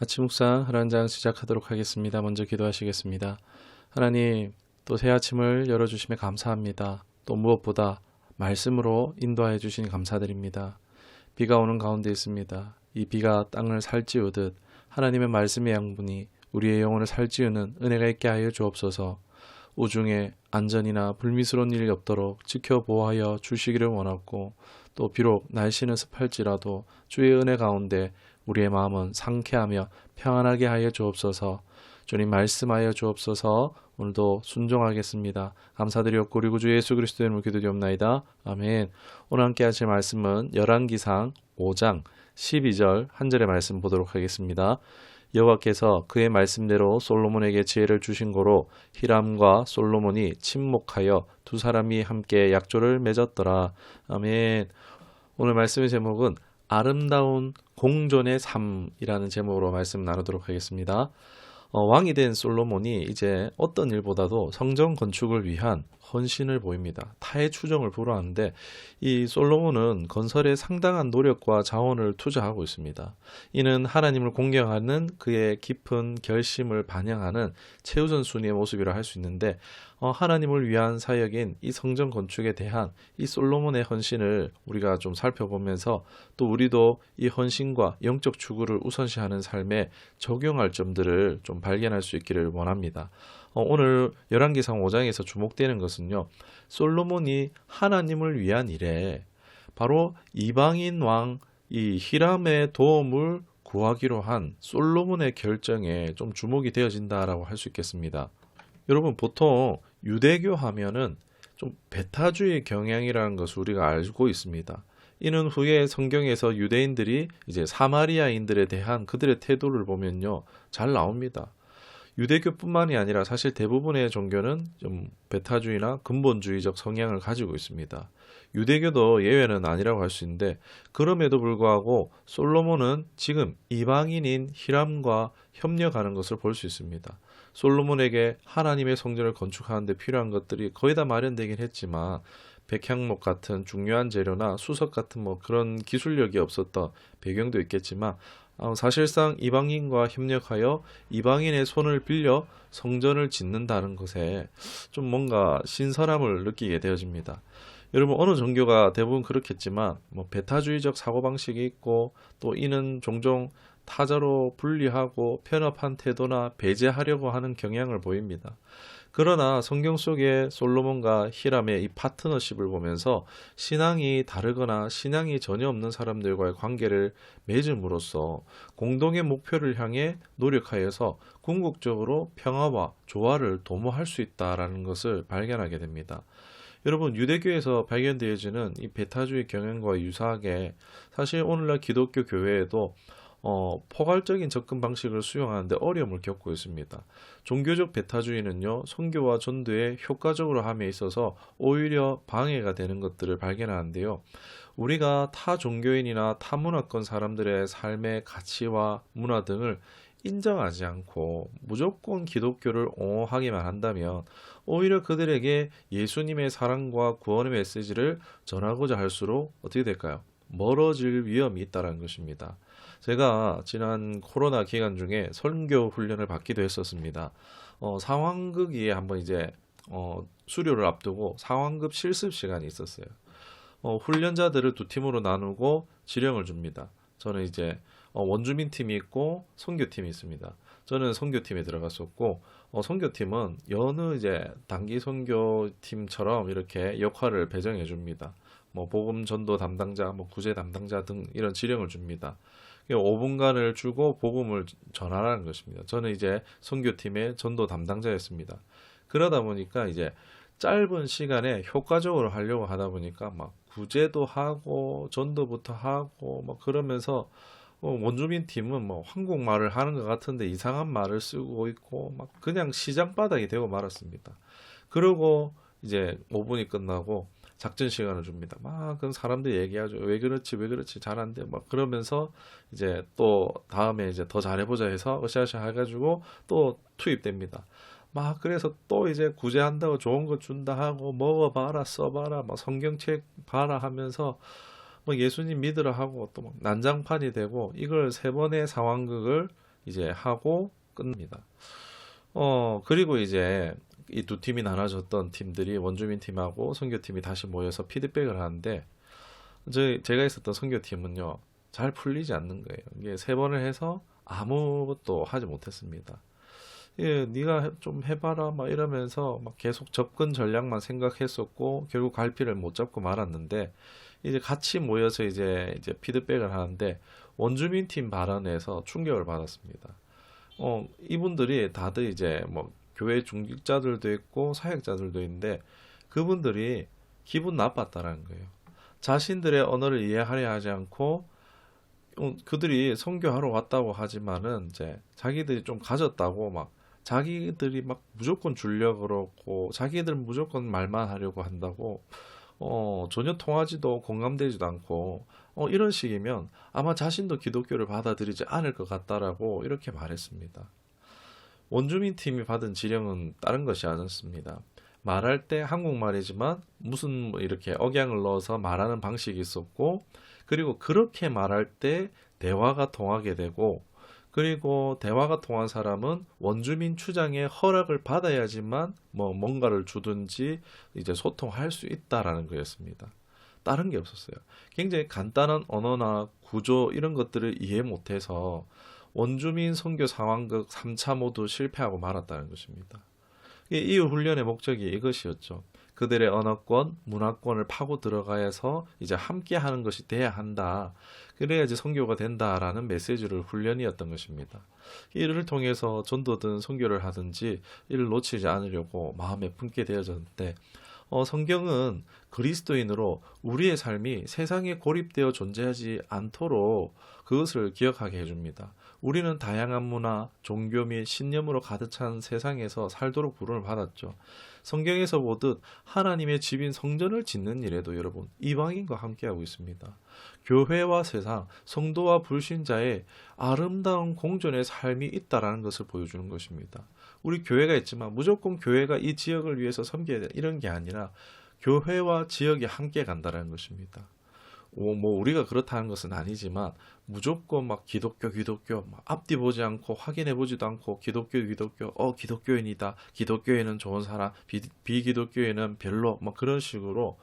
아침 묵상 하나님 장 시작하도록 하겠습니다. 먼저 기도하시겠습니다. 하나님, 또 새 아침을 열어주심에 감사합니다. 또 무엇보다 말씀으로 인도하여 주시니 감사드립니다. 비가 오는 가운데 있습니다. 이 비가 땅을 살찌우듯 하나님의 말씀의 양분이 우리의 영혼을 살찌우는 은혜가 있게 하여 주옵소서. 우중에 안전이나 불미스러운 일이 없도록 지켜보호하여 주시기를 원하고, 또 비록 날씨는 습할지라도 주의 은혜 가운데 우리의 마음은 상쾌하며 평안하게 하여 주옵소서. 주님 말씀하여 주옵소서. 오늘도 순종하겠습니다. 감사드리옵고 우리 구주 예수 그리스도의 이름으로 기도드리옵나이다. 아멘. 오늘 함께 하실 말씀은 열왕기상 5장 12절 한 절의 말씀 보도록 하겠습니다. 여호와께서 그의 말씀대로 솔로몬에게 지혜를 주신 고로 히람과 솔로몬이 친목하여 두 사람이 함께 약조를 맺었더라. 아멘. 오늘 말씀의 제목은 아름다운 공존의 삶이라는 제목으로 말씀 나누도록 하겠습니다. 왕이 된 솔로몬이 이제 어떤 일보다도 성전 건축을 위한 헌신을 보입니다. 타의 추종을 불허하는데, 이 솔로몬은 건설에 상당한 노력과 자원을 투자하고 있습니다. 이는 하나님을 공경하는 그의 깊은 결심을 반영하는 최우선순위의 모습이라 할 수 있는데, 하나님을 위한 사역인 이 성전 건축에 대한 이 솔로몬의 헌신을 우리가 좀 살펴보면서, 또 우리도 이 헌신과 영적 추구를 우선시하는 삶에 적용할 점들을 좀 발견할 수 있기를 원합니다. 오늘 열왕기상 5장에서 주목되는 것은요, 솔로몬이 하나님을 위한 일에 바로 이방인 왕 이 히람의 도움을 구하기로 한 솔로몬의 결정에 좀 주목이 되어진다라고 할 수 있겠습니다. 여러분, 보통 유대교 하면은 좀 배타주의 경향이라는 것을 우리가 알고 있습니다. 이는 후에 성경에서 유대인들이 이제 사마리아인들에 대한 그들의 태도를 보면요, 잘 나옵니다. 유대교뿐만이 아니라 사실 대부분의 종교는 좀 배타주의나 근본주의적 성향을 가지고 있습니다. 유대교도 예외는 아니라고 할 수 있는데, 그럼에도 불구하고 솔로몬은 지금 이방인인 히람과 협력하는 것을 볼 수 있습니다. 솔로몬에게 하나님의 성전을 건축하는 데 필요한 것들이 거의 다 마련되긴 했지만, 백향목 같은 중요한 재료나 수석 같은 그런 기술력이 없었던 배경도 있겠지만, 사실상 이방인과 협력하여 이방인의 손을 빌려 성전을 짓는다는 것에 좀 뭔가 신선함을 느끼게 되어집니다. 여러분, 어느 종교가 대부분 그렇겠지만 배타주의적 사고방식이 있고, 또 이는 종종 타자로 분리하고 편협한 태도나 배제하려고 하는 경향을 보입니다. 그러나 성경 속의 솔로몬과 히람의 이 파트너십을 보면서 신앙이 다르거나 신앙이 전혀 없는 사람들과의 관계를 맺음으로써 공동의 목표를 향해 노력하여서 궁극적으로 평화와 조화를 도모할 수 있다라는 것을 발견하게 됩니다. 여러분, 유대교에서 발견되어지는 이 배타주의 경향과 유사하게 사실 오늘날 기독교 교회에도 포괄적인 접근 방식을 수용하는데 어려움을 겪고 있습니다. 종교적 배타주의는요, 선교와 전도에 효과적으로 함에 있어서 오히려 방해가 되는 것들을 발견하는데요. 우리가 타 종교인이나 타 문화권 사람들의 삶의 가치와 문화 등을 인정하지 않고 무조건 기독교를 옹호하기만 한다면 오히려 그들에게 예수님의 사랑과 구원의 메시지를 전하고자 할수록 어떻게 될까요? 멀어질 위험이 있다는 것입니다. 제가 지난 코로나 기간 중에 선교 훈련을 받기도 했었습니다. 상황극이 한번 이제 수료를 앞두고 상황극 실습 시간이 있었어요. 훈련자들을 두 팀으로 나누고 지령을 줍니다. 저는 이제 원주민 팀이 있고 선교팀이 있습니다. 저는 선교팀에 들어갔었고, 선교팀은 여느 이제 단기 선교팀처럼 이렇게 역할을 배정해 줍니다. 복음 전도 담당자, 구제 담당자 등 이런 지령을 줍니다. 5분간을 주고 복음을 전하라는 것입니다. 저는 이제 선교팀의 전도 담당자였습니다. 그러다 보니까 이제 짧은 시간에 효과적으로 하려고 하다 보니까 구제도 하고 전도부터 하고 그러면서 원주민 팀은 한국말을 하는 것 같은데 이상한 말을 쓰고 있고 그냥 시장 바닥이 되고 말았습니다. 그리고 이제 5분이 끝나고 작전 시간을 줍니다. 그럼 사람들이 얘기하죠. 왜 그렇지 잘 안 돼. 그러면서 이제 또 다음에 이제 더 잘해보자 해서 으쌰으쌰 해가지고 또 투입됩니다. 그래서 또 이제 구제한다고 좋은 거 준다 하고 먹어봐라 써봐라 성경책 봐라 하면서 예수님 믿으라 하고 또 난장판이 되고, 이걸 세 번의 상황극을 이제 하고 끝납니다. 그리고 이제 이 두 팀이 나눠졌던 팀들이 원주민 팀하고 선교팀이 다시 모여서 피드백을 하는데 제가 있었던 선교팀은요 잘 풀리지 않는 거예요. 이게 세 번을 해서 아무것도 하지 못했습니다. 예, 네가 좀 해봐라 막 이러면서 막 계속 접근 전략만 생각했었고 결국 갈피를 못 잡고 말았는데 이제 같이 모여서 이제 피드백을 하는데 원주민 팀 발언에서 충격을 받았습니다. 이분들이 다들 이제 뭐 교회 중직자들도 있고 사역자들도 있는데 그분들이 기분 나빴다라는 거예요. 자신들의 언어를 이해하려 하지 않고 그들이 선교하러 왔다고 하지만은 이제 자기들이 좀 가졌다고 막 자기들이 막 무조건 주려고 그러고 자기들은 무조건 말만 하려고 한다고 전혀 통하지도 공감되지도 않고 이런 식이면 아마 자신도 기독교를 받아들이지 않을 것 같다라고 이렇게 말했습니다. 원주민 팀이 받은 지령은 다른 것이 아니었습니다. 말할 때 한국말이지만 무슨 뭐 이렇게 억양을 넣어서 말하는 방식이 있었고 그리고 그렇게 말할 때 대화가 통하게 되고 그리고 대화가 통한 사람은 원주민 추장의 허락을 받아야지만 뭐 뭔가를 주든지 이제 소통할 수 있다라는 거였습니다. 다른 게 없었어요. 굉장히 간단한 언어나 구조 이런 것들을 이해 못해서 원주민 선교 상황극 3차 모두 실패하고 말았다는 것입니다. 이 훈련의 목적이 이것이었죠. 그들의 언어권, 문화권을 파고 들어가서 이제 함께 하는 것이 돼야 한다. 그래야지 선교가 된다라는 메시지를 훈련이었던 것입니다. 이를 통해서 전도든 선교를 하든지 이를 놓치지 않으려고 마음에 품게 되어졌는데 성경은 그리스도인으로 우리의 삶이 세상에 고립되어 존재하지 않도록 그것을 기억하게 해줍니다. 우리는 다양한 문화, 종교 및 신념으로 가득 찬 세상에서 살도록 부름을 받았죠. 성경에서 보듯 하나님의 집인 성전을 짓는 일에도 여러분 이방인과 함께하고 있습니다. 교회와 세상, 성도와 불신자의 아름다운 공존의 삶이 있다라는 것을 보여주는 것입니다. 우리 교회가 있지만 무조건 교회가 이 지역을 위해서 섬겨야 돼 이런 게 아니라 교회와 지역이 함께 간다라는 것입니다. 뭐 우리가 그렇다는 것은 아니지만 무조건 막 기독교 막 앞뒤 보지 않고 확인해 보지도 않고 기독교인이다 기독교인은 좋은 사람 비기독교인은 별로 막 그런 식으로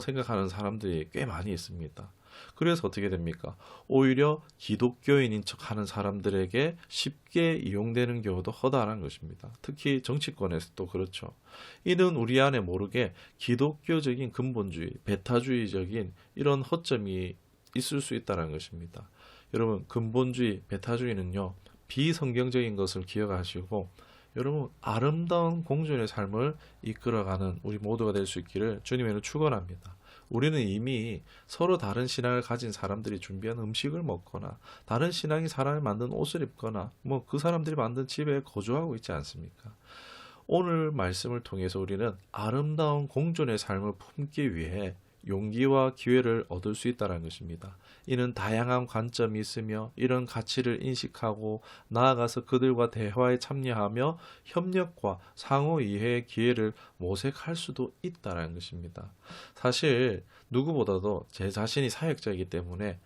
생각하는 사람들이 꽤 많이 있습니다. 그래서 어떻게 됩니까? 오히려 기독교인인 척하는 사람들에게 쉽게 이용되는 경우도 허다한 것입니다. 특히 정치권에서도 그렇죠. 이는 우리 안에 모르게 기독교적인 근본주의, 배타주의적인 이런 허점이 있을 수 있다는 것입니다. 여러분, 근본주의, 배타주의는요, 비성경적인 것을 기억하시고 여러분 아름다운 공존의 삶을 이끌어가는 우리 모두가 될 수 있기를 주님으로 축원합니다. 우리는 이미 서로 다른 신앙을 가진 사람들이 준비한 음식을 먹거나 다른 신앙이 사람이 만든 옷을 입거나 뭐 그 사람들이 만든 집에 거주하고 있지 않습니까? 오늘 말씀을 통해서 우리는 아름다운 공존의 삶을 품기 위해 용기와 기회를 얻을 수 있다는 것입니다. 이는 다양한 관점이 있으며 이런 가치를 인식하고 나아가서 그들과 대화에 참여하며 협력과 상호 이해의 기회를 모색할 수도 있다는 것입니다. 사실 누구보다도 제 자신이 사역자이기 때문에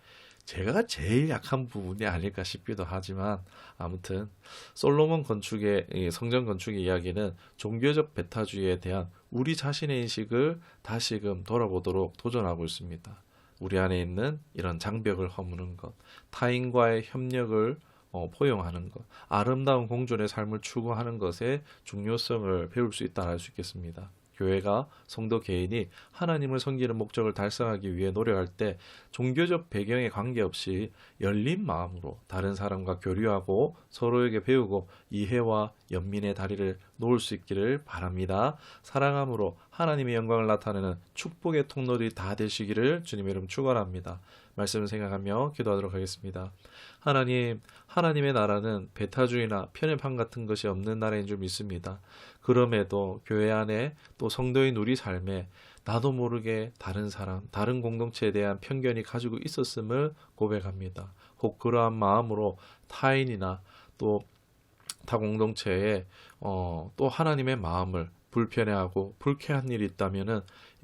제가 제일 약한 부분이 아닐까 싶기도 하지만 아무튼 솔로몬 건축의 성전 건축의 이야기는 종교적 배타주의에 대한 우리 자신의 인식을 다시금 돌아보도록 도전하고 있습니다. 우리 안에 있는 이런 장벽을 허무는 것, 타인과의 협력을 포용하는 것, 아름다운 공존의 삶을 추구하는 것의 중요성을 배울 수 있다 할 수 있겠습니다. 교회가 성도 개인이 하나님을 섬기는 목적을 달성하기 위해 노력할 때 종교적 배경에 관계없이 열린 마음으로 다른 사람과 교류하고 서로에게 배우고 이해와 연민의 다리를 놓을 수 있기를 바랍니다. 사랑함으로 하나님의 영광을 나타내는 축복의 통로들이 다 되시기를 주님의 이름 축원합니다. 말씀을 생각하며 기도하도록 하겠습니다. 하나님, 하나님의 나라는 배타주의나 편협함 같은 것이 없는 나라인 줄 믿습니다. 그럼에도 교회 안에 또 성도인 우리 삶에 나도 모르게 다른 사람, 다른 공동체에 대한 편견이 가지고 있었음을 고백합니다. 혹 그러한 마음으로 타인이나 또 타 공동체에 또 하나님의 마음을 불편해하고 불쾌한 일이 있다면은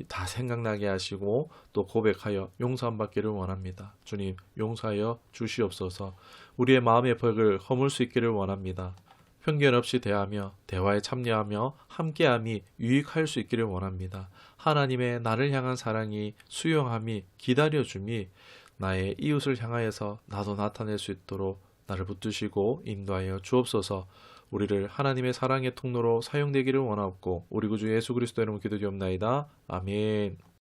다 생각나게 하시고 또 고백하여 용서함 받기를 원합니다. 주님 용서하여 주시옵소서. 우리의 마음의 벽을 허물 수 있기를 원합니다. 편견 없이 대하며 대화에 참여하며 함께함이 유익할 수 있기를 원합니다. 하나님의 나를 향한 사랑이 수용함이 기다려줌이 나의 이웃을 향하여서 나도 나타낼 수 있도록 나를 붙드시고 인도하여 주옵소서. 우리를 하나님의 사랑의 통로로 사용되기를 원하옵고 우리 구주 예수 그리스도 이름으로 기도드리옵나이다. 아멘.